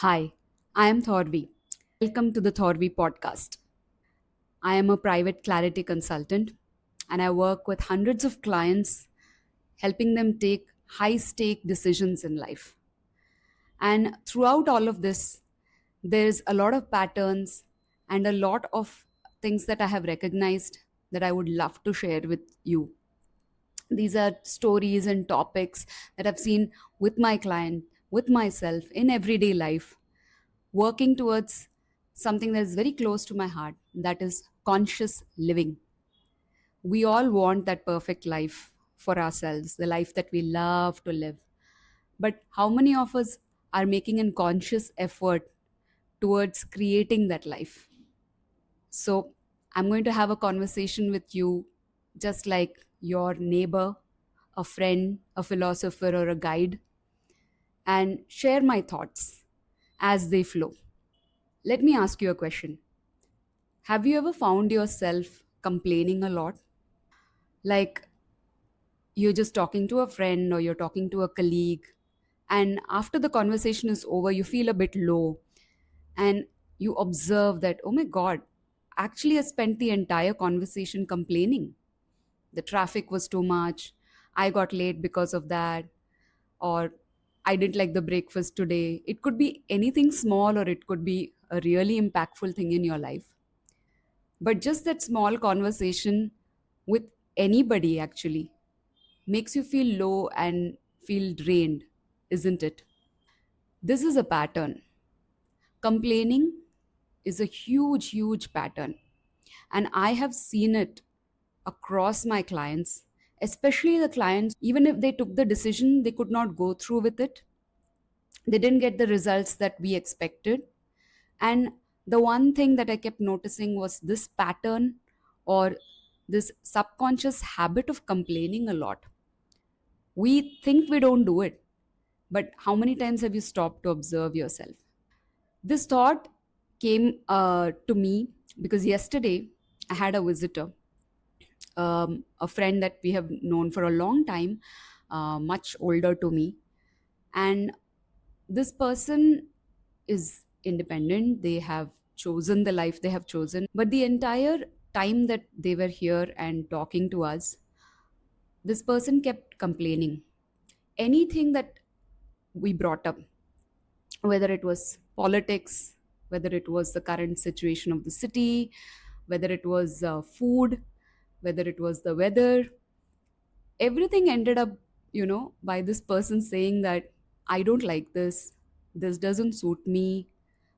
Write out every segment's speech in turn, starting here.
Hi, I am Thorvi. Welcome to the Thorvi Podcast. I am a private clarity consultant and I work with hundreds of clients helping them take high stake decisions in life. And throughout all of this, there's a lot of patterns and a lot of things that I have recognized that I would love to share with you. These are stories and topics that I've seen with my client, with myself in everyday life working towards something that is very close to my heart, that is conscious living. We all want that perfect life for ourselves, the life that we love to live. But how many of us are making a conscious effort towards creating that life? So, I'm going to have a conversation with you just like your neighbor, a friend, a philosopher, or a guide, and share my thoughts as they flow. Let me ask you a question. Have you ever found yourself complaining a lot? Like you're just talking to a friend or you're talking to a colleague, and after the conversation is over, you feel a bit low and you observe that, oh my God, actually, I spent the entire conversation complaining. The traffic was too much. I got late because of that. Or I didn't like the breakfast today. It could be anything small or it could be a really impactful thing in your life. But just that small conversation with anybody actually makes you feel low and feel drained, isn't it? This is a pattern. Complaining is a huge, huge pattern. And I have seen it across my clients, especially the clients, even if they took the decision, they could not go through with it. They didn't get the results that we expected. And the one thing that I kept noticing was this pattern or this subconscious habit of complaining a lot. We think we don't do it, but how many times have you stopped to observe yourself? This thought came to me because yesterday I had a visitor, a friend that we have known for a long time, much older to me. And this person is independent. They have chosen the life they have chosen. But the entire time that they were here and talking to us, this person kept complaining. Anything that we brought up, whether it was politics, whether it was the current situation of the city, whether it was food, whether it was the weather, everything ended up, by this person saying that I don't like this doesn't suit me,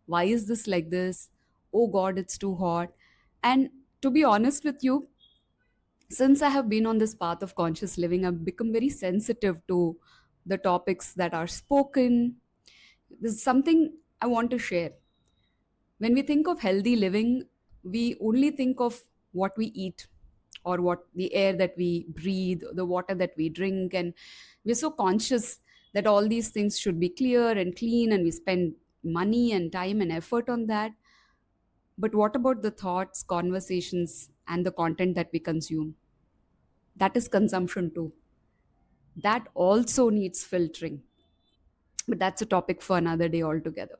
why is this like this, oh God, it's too hot. And to be honest with you, since I have been on this path of conscious living, I've become very sensitive to the topics that are spoken. This is something I want to share. When we think of healthy living, we only think of what we eat or what the air that we breathe, the water that we drink, and we're so conscious that all these things should be clear and clean, and we spend money and time and effort on that. But what about the thoughts, conversations, and the content that we consume? That is consumption too. That also needs filtering. But that's a topic for another day altogether.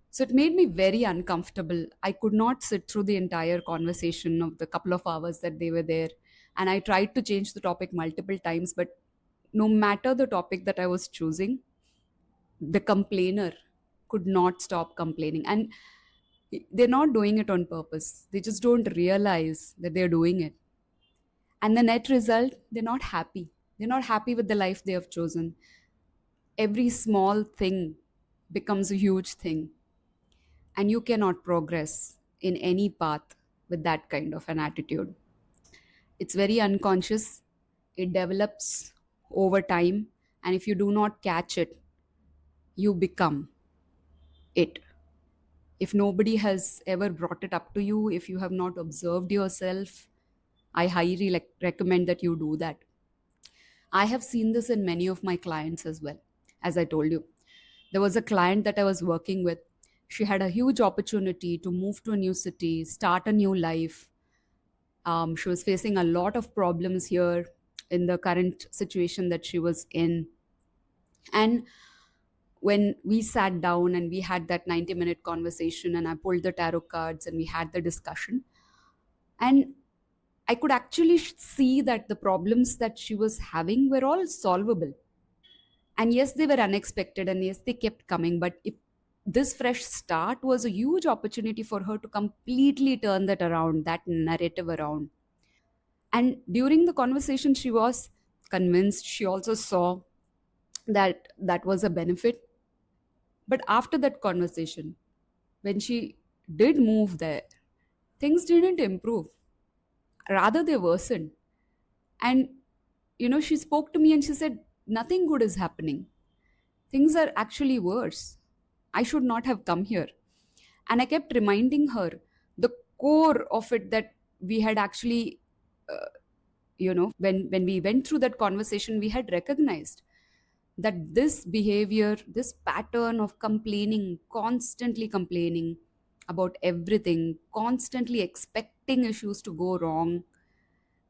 So it made me very uncomfortable. I could not sit through the entire conversation of the couple of hours that they were there. And I tried to change the topic multiple times, but no matter the topic that I was choosing, the complainer could not stop complaining. And they're not doing it on purpose. They just don't realize that they're doing it. And the net result, they're not happy. They're not happy with the life they have chosen. Every small thing becomes a huge thing, and you cannot progress in any path with that kind of an attitude. It's very unconscious, it develops over time, and if you do not catch it, you become it. If nobody has ever brought it up to you, if you have not observed yourself, I highly recommend that you do that. I have seen this in many of my clients as well. As I told you, there was a client that I was working with. She had a huge opportunity to move to a new city, start a new life. She was facing a lot of problems here in the current situation that she was in. And when we sat down and we had that 90-minute conversation, and I pulled the tarot cards and we had the discussion, and I could actually see that the problems that she was having were all solvable. And yes, they were unexpected, and yes, they kept coming. But if this fresh start was a huge opportunity for her to completely turn that around, that narrative around. And during the conversation, she was convinced. She also saw that that was a benefit. But after that conversation, when she did move there, things didn't improve. Rather, they worsened. And, she spoke to me and she said, nothing good is happening. Things are actually worse. I should not have come here. And I kept reminding her the core of it, that we had actually, when we went through that conversation, we had recognized that this behavior, this pattern of complaining, constantly complaining about everything, constantly expecting issues to go wrong,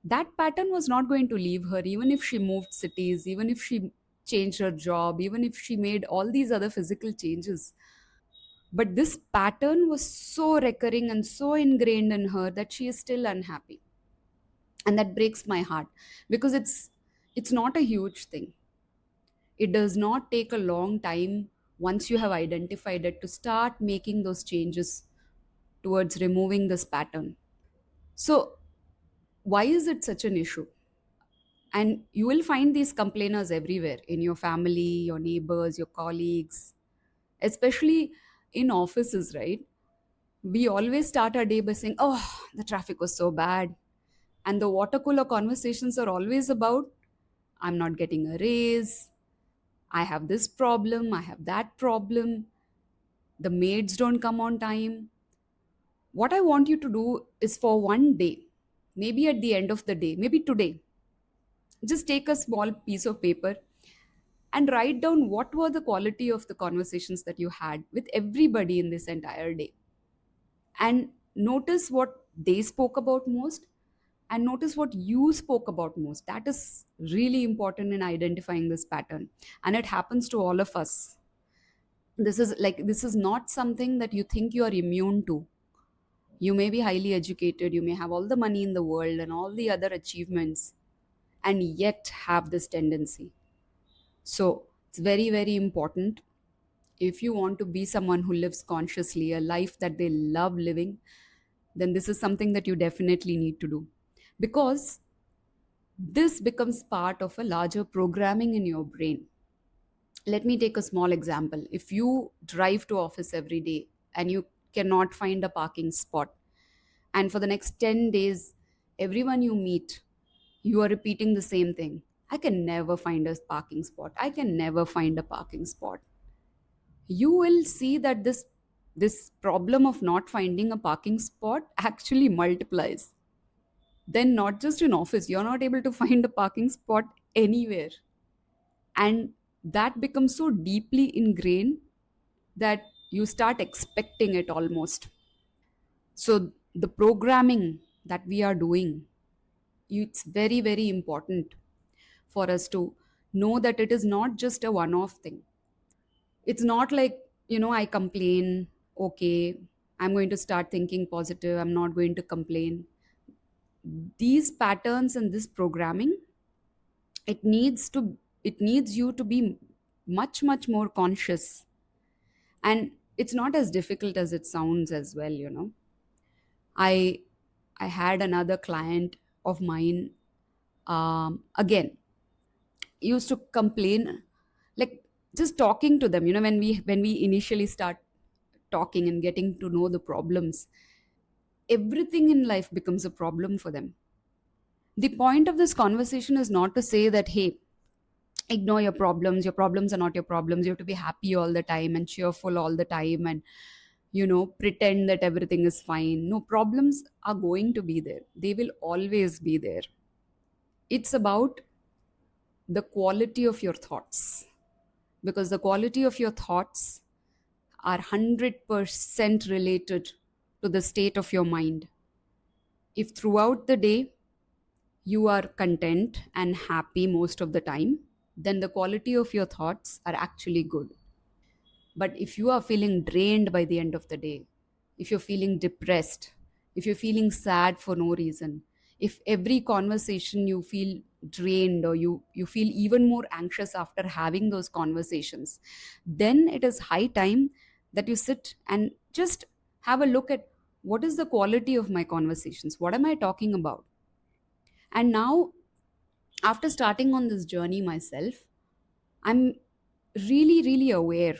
that pattern was not going to leave her, even if she moved cities, even if she changed her job, even if she made all these other physical changes. But this pattern was so recurring and so ingrained in her that she is still unhappy. And that breaks my heart, because it's not a huge thing. It does not take a long time, once you have identified it, to start making those changes towards removing this pattern. So, why is it such an issue? And you will find these complainers everywhere, in your family, your neighbors, your colleagues, especially in offices, right? We always start our day by saying, oh, the traffic was so bad. And the water cooler conversations are always about, I'm not getting a raise, I have this problem, I have that problem, the maids don't come on time. What I want you to do is, for one day, maybe at the end of the day, maybe today, just take a small piece of paper and write down what were the quality of the conversations that you had with everybody in this entire day, and notice what they spoke about most, and notice what you spoke about most. That is really important in identifying this pattern, and it happens to all of us. This is not something that you think you are immune to. You may be highly educated, you may have all the money in the world and all the other achievements, and yet have this tendency. So it's very, very important. If you want to be someone who lives consciously, a life that they love living, then this is something that you definitely need to do. Because this becomes part of a larger programming in your brain. Let me take a small example. If you drive to office every day and you cannot find a parking spot, and for the next 10 days, everyone you meet, you are repeating the same thing: I can never find a parking spot. I can never find a parking spot. You will see that this problem of not finding a parking spot actually multiplies. Then, not just in office, you're not able to find a parking spot anywhere. And that becomes so deeply ingrained that you start expecting it almost. So the programming that we are doing, it's very, very important for us to know that it is not just a one off thing. It's not like, I complain, okay, I'm going to start thinking positive, I'm not going to complain. These patterns and this programming, it needs to it needs you to be much, much more conscious. And it's not as difficult as it sounds as well. I i had another client of mine, again, used to complain, like, just talking to them, when we initially start talking and getting to know the problems, everything in life becomes a problem for them. The point of this conversation is not to say that, hey, ignore your problems are not your problems, you have to be happy all the time and cheerful all the time, and pretend that everything is fine. No, problems are going to be there, they will always be there. It's about the quality of your thoughts, because the quality of your thoughts are 100% related to the state of your mind. If throughout the day you are content and happy most of the time, then the quality of your thoughts are actually good. But if you are feeling drained by the end of the day, if you're feeling depressed, if you're feeling sad for no reason, if every conversation you feel drained, or you feel even more anxious after having those conversations, then it is high time that you sit and just have a look at what is the quality of my conversations, what am I talking about. And now, after starting on this journey myself, I'm really, really aware.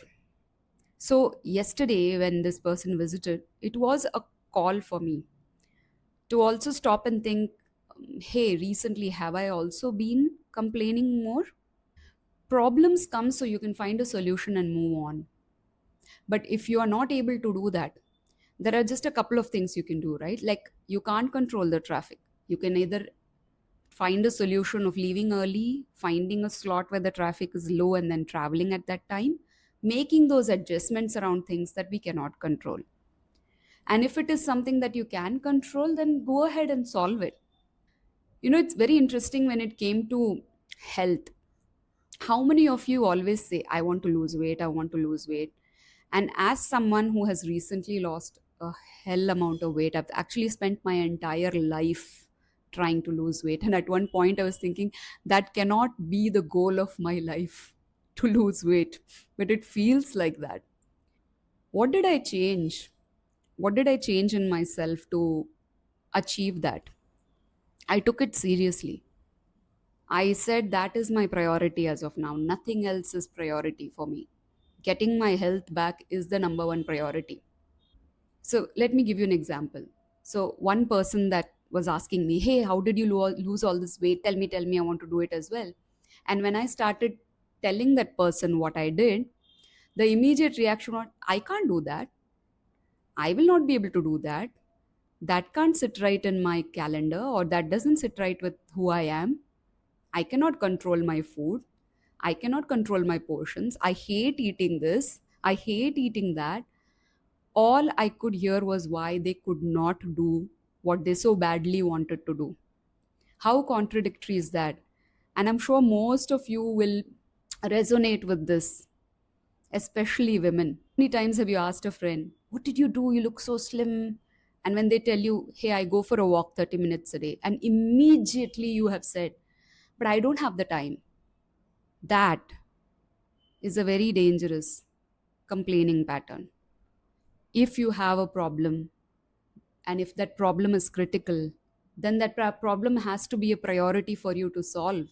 So, yesterday, when this person visited, it was a call for me to also stop and think, hey, recently, have I also been complaining more? Problems come so you can find a solution and move on. But if you are not able to do that, there are just a couple of things you can do, right? Like, you can't control the traffic. You can either find a solution of leaving early, finding a slot where the traffic is low, and then traveling at that time, making those adjustments around things that we cannot control. And if it is something that you can control, then go ahead and solve it. It's very interesting when it came to health. How many of you always say, I want to lose weight, I want to lose weight? And as someone who has recently lost a hell amount of weight, I've actually spent my entire life trying to lose weight. And at one point, I was thinking that cannot be the goal of my life to lose weight. But it feels like that. What did I change? What did I change in myself to achieve that? I took it seriously. I said that is my priority as of now. Nothing else is priority for me. Getting my health back is the number one priority. So let me give you an example. So one person that was asking me, "Hey, how did you lose all this weight? Tell me, I want to do it as well." And when I started telling that person what I did, the immediate reaction was, "I can't do that. I will not be able to do that. That can't sit right in my calendar, or that doesn't sit right with who I am. I cannot control my food. I cannot control my portions. I hate eating this. I hate eating that." All I could hear was why they could not do what they so badly wanted to do. How contradictory is that? And I'm sure most of you will resonate with this, especially women. How many times have you asked a friend, "What did you do? You look so slim." And when they tell you, "Hey, I go for a walk 30 minutes a day," and immediately you have said, "But I don't have the time." That is a very dangerous complaining pattern. If you have a problem, and if that problem is critical, then that problem has to be a priority for you to solve.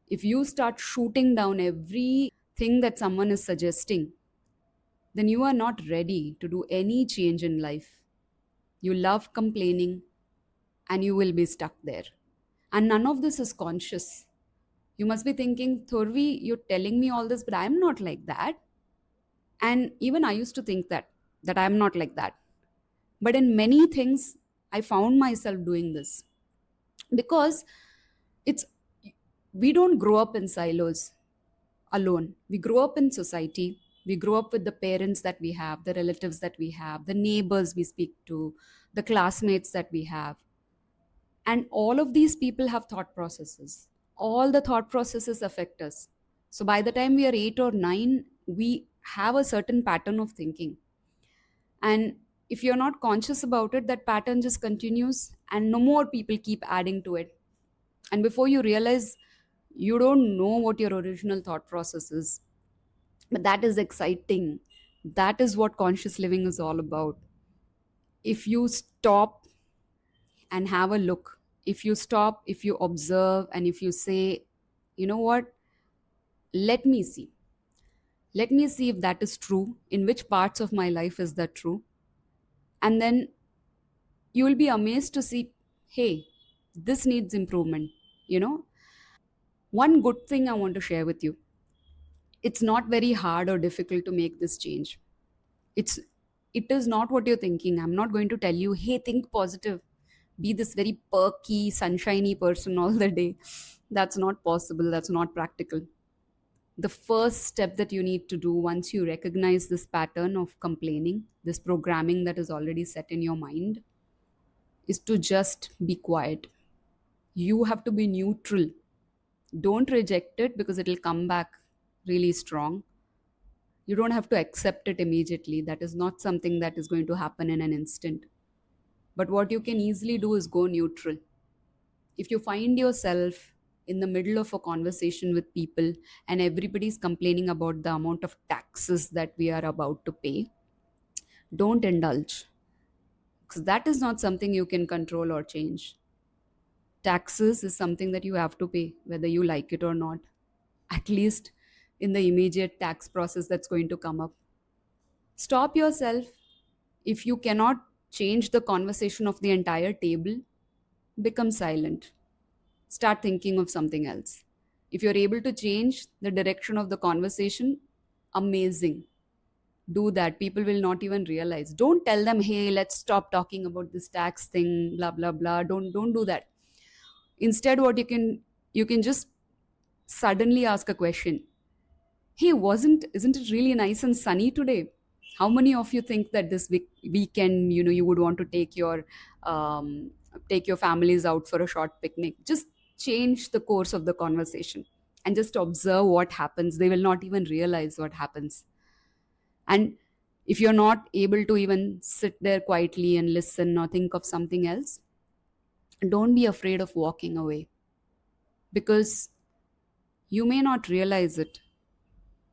If you start shooting down everything that someone is suggesting, then you are not ready to do any change in life. You love complaining, and you will be stuck there. And none of this is conscious. You must be thinking, "Thorvi, you're telling me all this, but I'm not like that." And even I used to think that I'm not like that. But in many things, I found myself doing this because it's we don't grow up in silos alone. We grow up in society. We grow up with the parents that we have, the relatives that we have, the neighbors we speak to, the classmates that we have. And all of these people have thought processes. All the thought processes affect us. So by the time we are 8 or 9, we have a certain pattern of thinking. And if you're not conscious about it, that pattern just continues, and no more people keep adding to it. And before you realize, you don't know what your original thought process is. But that is exciting. That is what conscious living is all about. If you stop and have a look, if you stop, if you observe, and if you say, "You know what, let me see. Let me see if that is true. In which parts of my life is that true?" And then you will be amazed to see, hey, this needs improvement. You know, one good thing I want to share with you, it's not very hard or difficult to make this change. it's it is not what you're thinking. I'm not going to tell you, "Hey, think positive, be this very perky sunshiny person all the day." That's not possible, that's not practical. The first step that you need to do, once you recognize this pattern of complaining, this programming that is already set in your mind, is to just be quiet. You have to be neutral. Don't reject it because it'll come back really strong. You don't have to accept it immediately. That is not something that is going to happen in an instant. But what you can easily do is go neutral. If you find yourself in the middle of a conversation with people and everybody's complaining about the amount of taxes that we are about to pay, don't indulge, because that is not something you can control or change. Taxes is something that you have to pay, whether you like it or not, at least in the immediate tax process that's going to come up. Stop yourself. If you cannot change the conversation of the entire table, become silent. Start thinking of something else. If you're able to change the direction of the conversation, amazing. Do that. People will not even realize. Don't tell them, hey, let's stop talking about this tax thing, blah blah blah. Don't do that. Instead, what you can just suddenly ask a question. Hey, wasn't isn't it really nice and sunny today? How many of you think that this weekend, you would want to um, take your families out for a short picnic? Just change the course of the conversation and just observe what happens. They will not even realize what happens. And if you're not able to even sit there quietly and listen or think of something else, don't be afraid of walking away, because you may not realize it,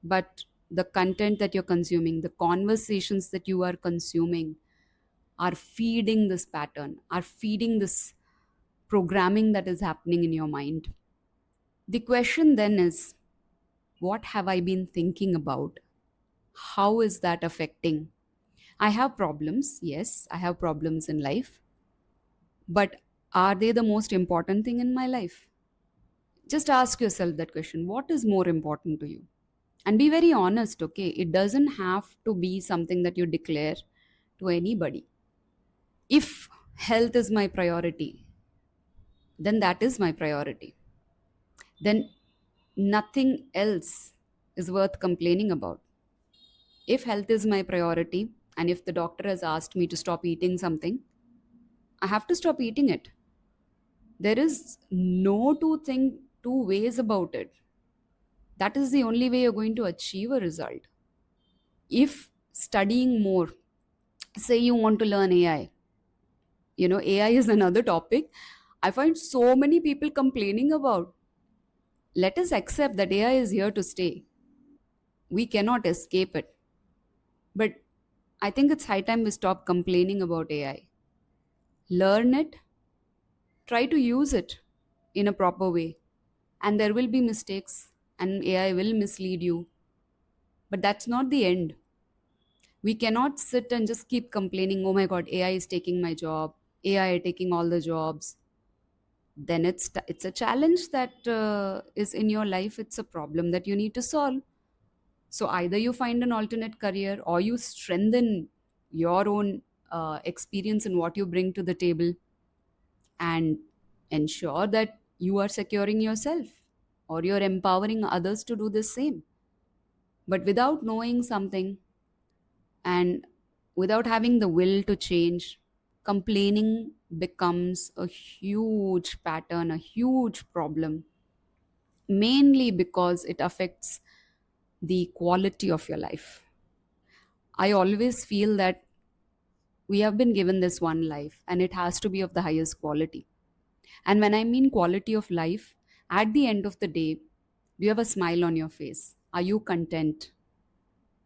but the content that you're consuming, the conversations that you are consuming, are feeding this pattern, are feeding this programming that is happening in your mind. The question then is, what have I been thinking about? How is that affecting? I have problems. Yes, I have problems in life, but are they the most important thing in my life? Just ask yourself that question. What is more important to you? And be very honest, okay? It doesn't have to be something that you declare to anybody. If health is my priority, then that is my priority. Then nothing else is worth complaining about. If health is my priority, and if the doctor has asked me to stop eating something, I have to stop eating it. There is no two ways about it. That is the only way you're going to achieve a result. If studying more, say you want to learn AI, AI is another topic I find so many people complaining about. Let us accept that AI is here to stay. We cannot escape it. But I think it's high time we stop complaining about AI. Learn it, try to use it in a proper way. And there will be mistakes, and AI will mislead you. But that's not the end. We cannot sit and just keep complaining, oh my God, AI is taking my job, AI taking all the jobs. Then it's a challenge that is in your life. It's a problem that you need to solve. So either you find an alternate career, or you strengthen your own experience in what you bring to the table, and ensure that you are securing yourself, or you're empowering others to do the same. But without knowing something, and without having the will to change, complaining becomes a huge pattern, a huge problem, mainly because it affects the quality of your life. I always feel that we have been given this one life, and it has to be of the highest quality. And when I mean quality of life, at the end of the day, do you have a smile on your face? Are you content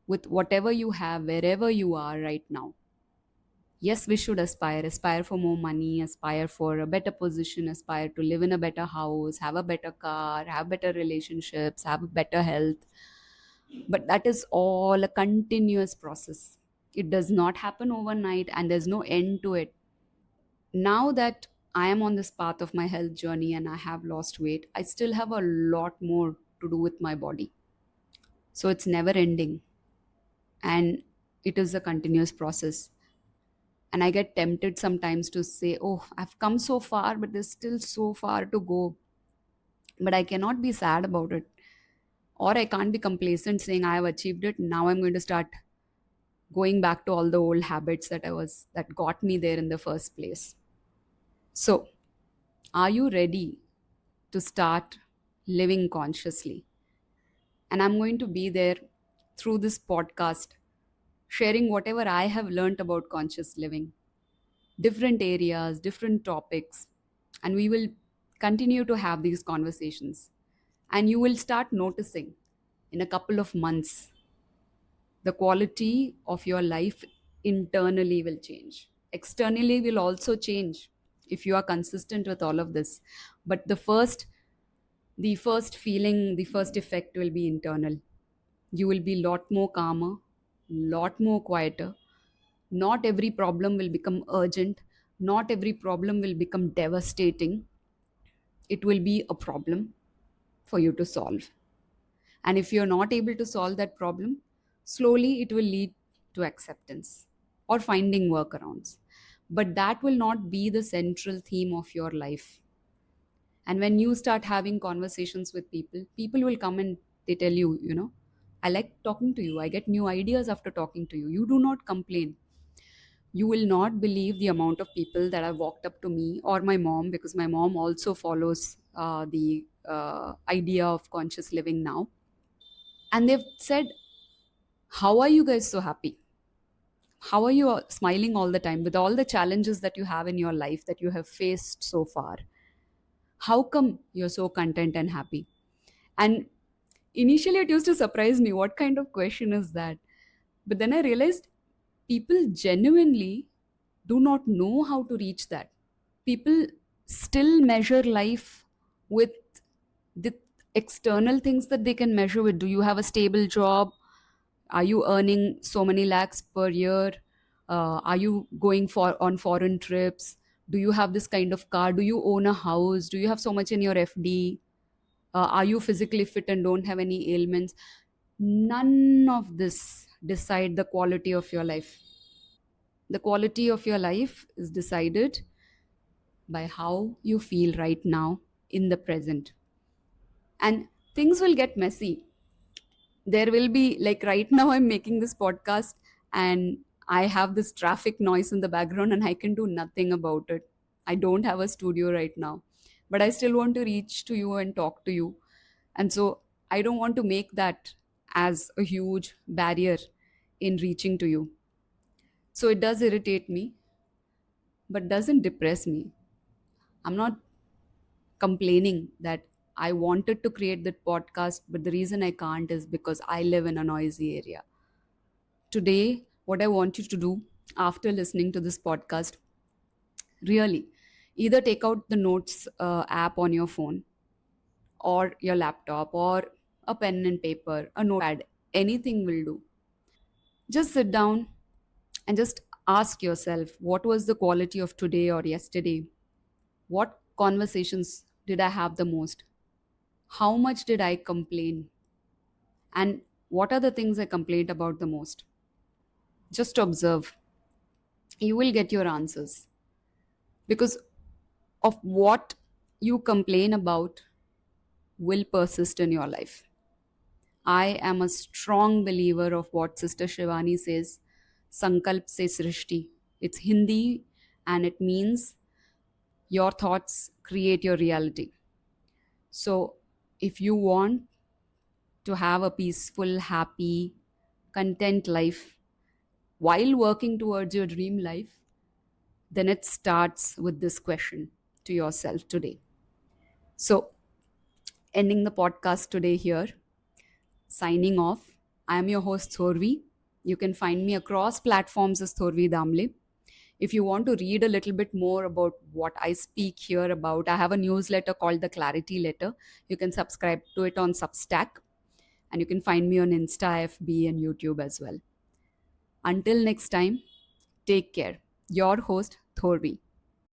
with whatever you have, wherever you are right now? Yes, we should aspire for more money, aspire for a better position, aspire to live in a better house, have a better car, have better relationships, have better health. But that is all a continuous process. It does not happen overnight, and there's no end to it. Now that I am on this path of my health journey and I have lost weight, I still have a lot more to do with my body. So it's never ending, and it is a continuous process. And I get tempted sometimes to say, oh, I've come so far, but there's still so far to go. But I cannot be sad about it. Or I can't be complacent saying I have achieved it. Now I'm going to start going back to all the old habits that got me there in the first place. So, are you ready to start living consciously? And I'm going to be there through this podcast, sharing whatever I have learned about conscious living, different areas, different topics, and we will continue to have these conversations. And you will start noticing in a couple of months the quality of your life internally will change. Externally will also change if you are consistent with all of this. But the first feeling, the first effect will be internal. You will be a lot more calmer, lot more quieter. Not every problem will become urgent. Not every problem will become devastating. It will be a problem for you to solve. And if you're not able to solve that problem, slowly it will lead to acceptance or finding workarounds. But that will not be the central theme of your life. And when you start having conversations with people, people will come and they tell you, I like talking to you. I get new ideas after talking to you. You do not complain. You will not believe the amount of people that have walked up to me or my mom, because my mom also follows the idea of conscious living now. And they've said, how are you guys so happy? How are you smiling all the time with all the challenges that you have in your life that you have faced so far? How come you're so content and happy? And initially, it used to surprise me, what kind of question is that? But then I realized people genuinely do not know how to reach that. People still measure life with the external things that they can measure with. Do you have a stable job? Are you earning so many lakhs per year? Are you going for on foreign trips? Do you have this kind of car? Do you own a house? Do you have so much in your FD? Are you physically fit and don't have any ailments? None of this decide the quality of your life. The quality of your life is decided by how you feel right now in the present. And things will get messy. There will be, like, right now I'm making this podcast and I have this traffic noise in the background and I can do nothing about it. I don't have a studio right now, but I still want to reach to you and talk to you. And so I don't want to make that as a huge barrier in reaching to you. So it does irritate me, but doesn't depress me. I'm not complaining that I wanted to create that podcast, but the reason I can't is because I live in a noisy area. Today, what I want you to do after listening to this podcast, really, either take out the notes app on your phone or your laptop or a pen and paper, a notepad, anything will do. Just sit down and just ask yourself, what was the quality of today or yesterday? What conversations did I have the most? How much did I complain? And what are the things I complained about the most? Just observe. You will get your answers, because of what you complain about will persist in your life. I am a strong believer of what Sister Shivani says, Sankalp se Srishti. It's Hindi and it means your thoughts create your reality. So, if you want to have a peaceful, happy, content life while working towards your dream life, then it starts with this question to yourself today. So, ending the podcast today here, signing off. I am your host, Thorvi. You can find me across platforms as Thorvi Damle. If you want to read a little bit more about what I speak here about, I have a newsletter called the Clarity Letter. You can subscribe to it on Substack, and you can find me on Insta, FB, and YouTube as well. Until next time, take care. Your host, Thorvi.